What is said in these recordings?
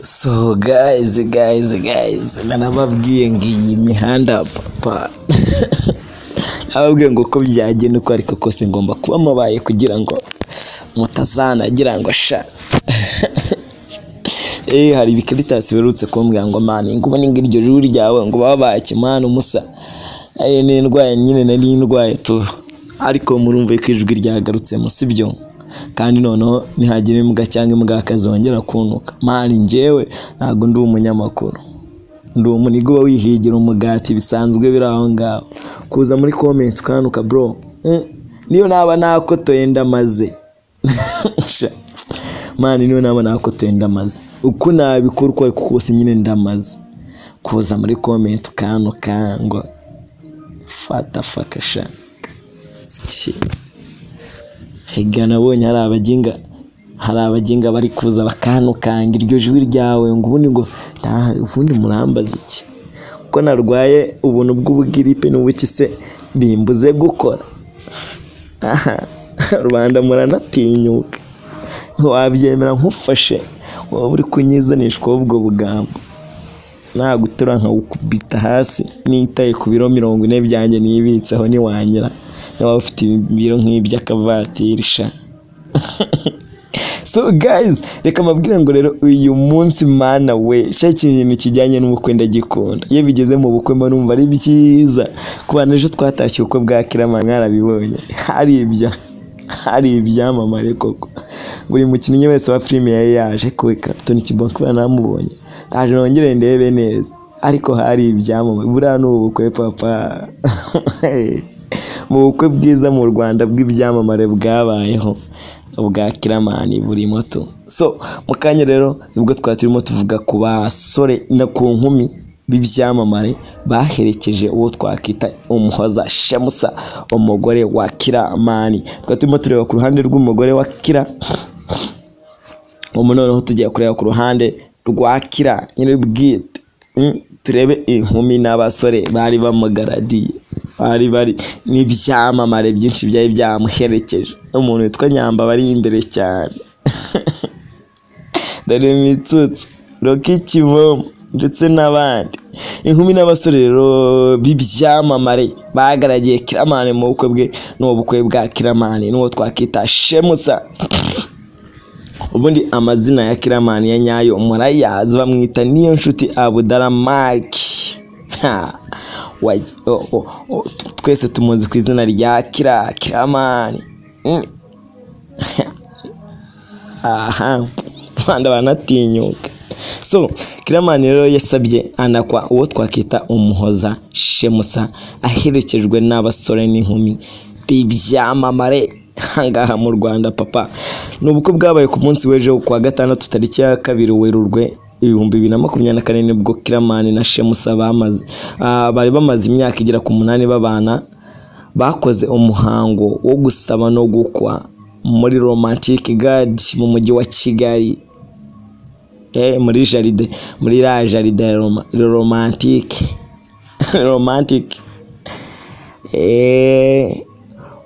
So guys, nanababwiye ngiyi mihanda papa. Ababwiye ngo ko byagenda uko ariko kose ngomba kuba mabaye kugira ngo mutazana agira ngo sha. Hari ibikiritasi berutse kumbwira ngo mani ngo ubone ngiryo juri ryawe ngo babaye kimana umusa. Ni indwaye nyine nari indwaye tu. Ariko murumve ko ijwi ryagarutse mu sibyo. Kandi noneho nihagire imbwa cyangwa imbwa akazongera kunuka. Mani njyewe ntago ndi umunyamakuru. Ndi umunigo wihigira umugati bisanzwe biraho ngaho. Kuza muri comment kanuka bro. Niyo naba nakotoye ndamaze. Mani niyo naba nakotoye ndamaze. Uko nabikora uko ariko kose nyine ndamaze. Kuza muri comment kanuka ngo fata fakasha. Higa nabonye hari abajinga bari kuza bakanukanga iryo jwi ryawe ngo ubundi ngo ubundi murambaza iki ko narwaye ubuntu bw'ubugiripe n'ubuki se bimbuze gukora. Rwanda muranatinyuka wabyemera nkufashe wowe uri kunyizanishwa ubwo bugambo nagutura nkawukubita hasi nitaye ku biro 40 byanjye nibitseho niwanyira nawe ufite ibiro nk'iby'akavatiri sha. So guys, reka mabwire ngo rero uyu munsi mana we sha ikintu kijyanye n'ubukwe ndagikunda. Iyo bigeze mu bukwe mba numva ari byiza. Kubana ejo twatashye ubukwe bwa Killaman arabibonye. Hari ibyamamare koko. Buri mukinnyi wese wa filime yaje ko Captain Kibonko namubonye. Taje nongere ndebe neza. Ariko hari ibyamamare buriya n'ubukwe papa. Mu bukwe bwiza mu Rwanda bw'ibyamamare bwabayeho ubwa Killaman buri moto. So mukanya rero nibwo twaturimo tuvuga ku basore na ku nkumi b'ibyamamare baherekeje uwo twakita umuhoza Shemusa umugore wa Killaman. Twaturimo tureba ku ruhande rw'umugore wa Killa. Noneho tugiye kureba ku ruhande rwa Killa nyine bwite. Turebe inkumi n'abasore bari bamugaradiye. Bari n'ibyamamare byinshi byari byamuherekeje. Umuntu witwa Nyambo bari imbere cyane. Dore mitsutsu, kimomo ndetse n'abandi. Inkumi n'abasore rero b'ibyamamare bagaragiye Killaman mu bukwe bwe n'ubukwe bwa Killaman n'uwo twakita Shemusa. Ubundi amazina ya Killaman ya nyayo murayazi bamwita niyo nshuti Abudaramariki. Twese tumuzi ku izina rya Killaman. Rwanda banatinyuka. So Killaman rero yasabye anakwa uwo twakita umuhoza Shemusa aherekejwe n'abasore n'inkumi b'ibyamamare hangaha mu Rwanda papa. N'ubukwe bwabaye ku munsi w'ejo kwa gatandatu tariki ya 2 Werurwe 2024 nibwo Killaman na Shemusa bari bamaze imyaka igera ku 8 babana. Bakoze umuhango wo gusaba no gukwa muri Romantic Garden mu mujyi wa Kigali. Muri jaride, muri la jaride romantic.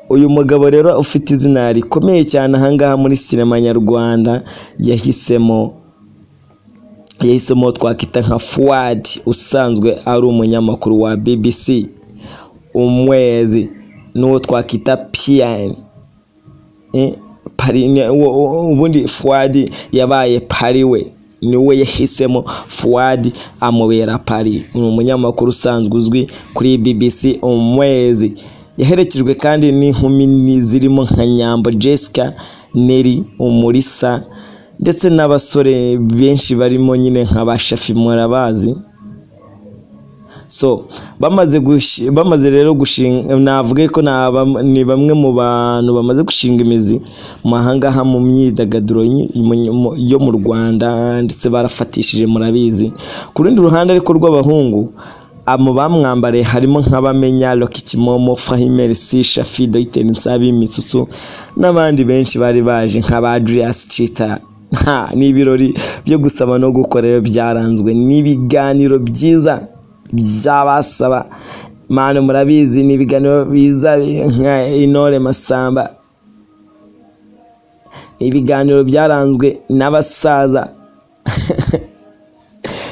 Uyu mugabo rero ufite izina rikomeye cyane ahangaha muri sinema nyarwanda yahisemo twakita nka Fuad usanzwe ari umunyamakuru wa BBC umwezi n'uwo twakita Pian. Ubundi Fuad yabaye pariwe niwe yahisemo Fuad amubera pari. Umunyamakuru usanzwe uzwi kuri BBC umwezi. Yaherekejwe kandi n'inkumi zirimo nka Nyambo Jessica, Neri, Umulisa ndetse n'abasore benshi barimo nyine nka bashafi murabazi. So bamaze rero gushinga, navuga ko ni bamwe mu bantu bamaze gushinga imizi mahangaha mu myidagaduro yo mu Rwanda ndetse barafatishije murabizi. Ku rundi ruhande ariko rw'abahungu amo bamwambare harimo nk'abamenya Kimomo, Fahimeri, Shafi, dogiteri, NSABI, mitsutsu n'abandi benshi bari baje nk'aba Julius Chita. Ni ibirori byo gusaba no gukorera byaranzwe n'ibiganiro byiza byabasaba. Mane murabizi ni ibiganiro biza nka Intore Masamba. Ibiganiro byaranzwe n'abasaza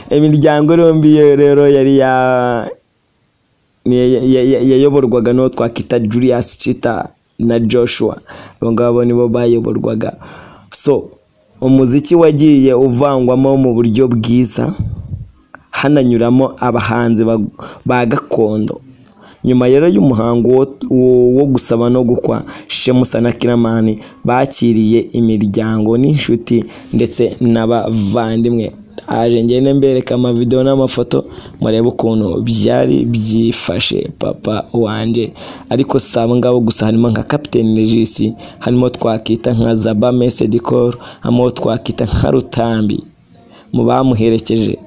imiryango yombi rero yari yayoborwaga no twakita Julius Chita na Joshua. Abo ngabo nibo bayoborwaga. So umuziki wagiye uvangwamo mu buryo bwiza, hananyuramo abahanzi ba gakondo. Nyuma rero y'umuhango wo gusaba no gukwa, Shemusa na Killamani bakiriye imiryango n'inshuti ndetse n'abavandimwe. Aje ngene mbereka amavideo n'amafoto murebe ukuntu byari byifashe papa wanje. Ariko saba ngabo gusa harimo nka Captain Regis, harimo twakita nka Zaba Mesedikor, harimo twakita nka Rutambi mu bamuherekeje.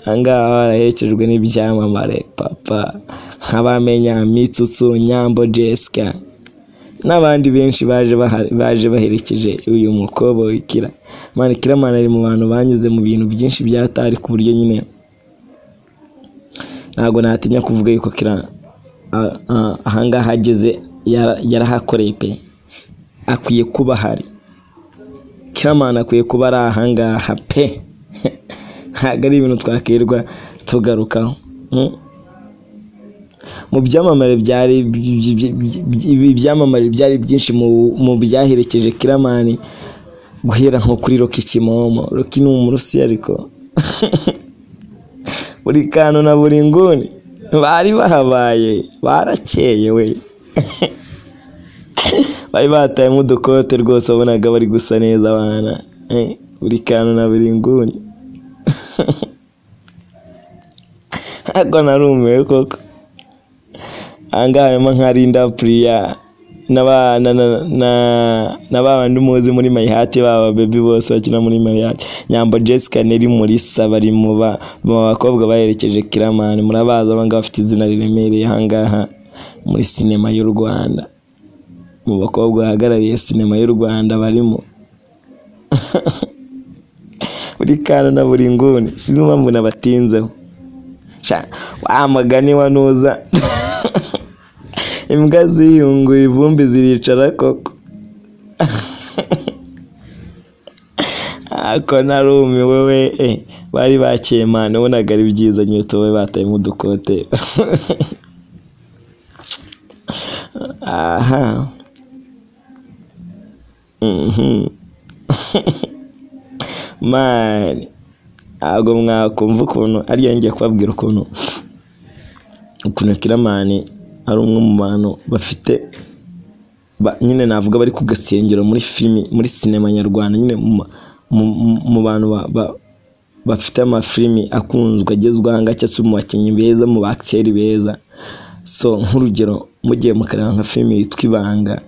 Angaha barahekejwe n'ibyamamare papa nk'abamenya Mitsutsu, Nyambo, Jessica n'abandi benshi baje baherekeje uyu mukobwa wikira. Man Killamani ari mu bantu banyuze mu bintu byinshi byatari ku buryo nyine ntago natinya kuvuga yuko ahangaha hageze yarahakoreye pe. Akwiye kuba hari Killamani, akwiye kuba ari ahangaha pe. Ntago ari ibintu twakirwa tugarukaho. Mu byamamare byari byinshi mu byaherekeje Killamani, guhera nko kuri Rocky Kimomo. Rocky ni umurusi ariko buri kantu na buri nguni bari bahabaye, barakeye we. Bari bataye mu dukote rwose, wabonaga bari gusa neza abana. Buri kantu na buri nguni. Ako narumiwe koko. Angaha harimo nka Linda Priya n'abandi muzi muri My Heart, baba baby bose bakina muri My Heart. Nyambo, Jessica neri muri bari mu bakobwa baherekeje Killamani. Murabaza abanga bafite izina riremereye ahangaha muri sinema y'u Rwanda. Mu bakobwa bahagarariye sinema y'u Rwanda barimo. Buri kantu na buri nguni sinuma mbona batinzeho. Wa magani wanuza. Imbwa ziyunguye ivumbi ziricara koko. Ako narumiwe we. Bari bakeye man, ubonaga ari byiza nyoto we bataye mu dukote. Aha. Man, ago mwakumva ukuntu ari ngiye kubabwira ukuntu Killamani ari umwe mu bantu bafite nyine navuga bari kugasengero muri filimi, muri sinema nyarwanda, nyine mu bantu bafite amafilimi akunzwe agezweho ngacyo se mu bakinnyi beza, mu bakteri beza. So nk'urugero mugiye mukareba nka filimi yitwa Ibanga,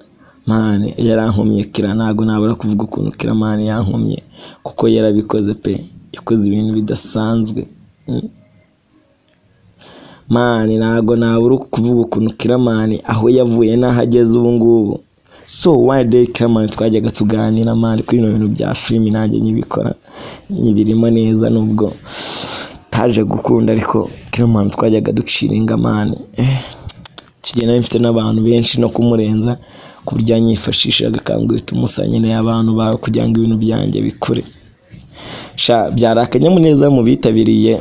man yarankomye kira. Ntago nabura kuvuga ukuntu Killamani yankomye kuko yarabikoze pe, yakoze ibintu bidasanzwe. Man ntago nabura kuvuga ukuntu Killamani aho yavuye n'ahageze ubu ngubu. So one day Killamani twajyaga tuganira man kuri bino bintu bya filimi, nanjye nyibikora nyibirimo neza, nubwo taje gukunda ariko Killamani twajyaga duciringa man. Kigena mfite n'abantu benshi no kumurenza ku buryo nyifashishaga kambwe tumusanyene y'abantu bawe kugira ngo ibintu byanjye bikure. Byari akanyamuneza mu bitabiriye,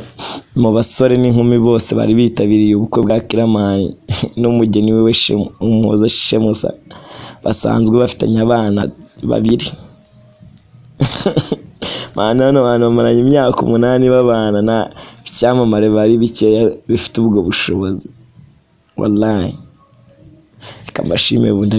mu basore n'inkumi bose bari bitabiriye ubukwe bwa Killamani n'umugeni we umuhoza Shemusa. Basanzwe bafitanye abana babiri. Man hano bamaranye imyaka 8 babana, na icyamamare bari bikeya bifite ubwo bushobozi. Wallahi kamashime bunda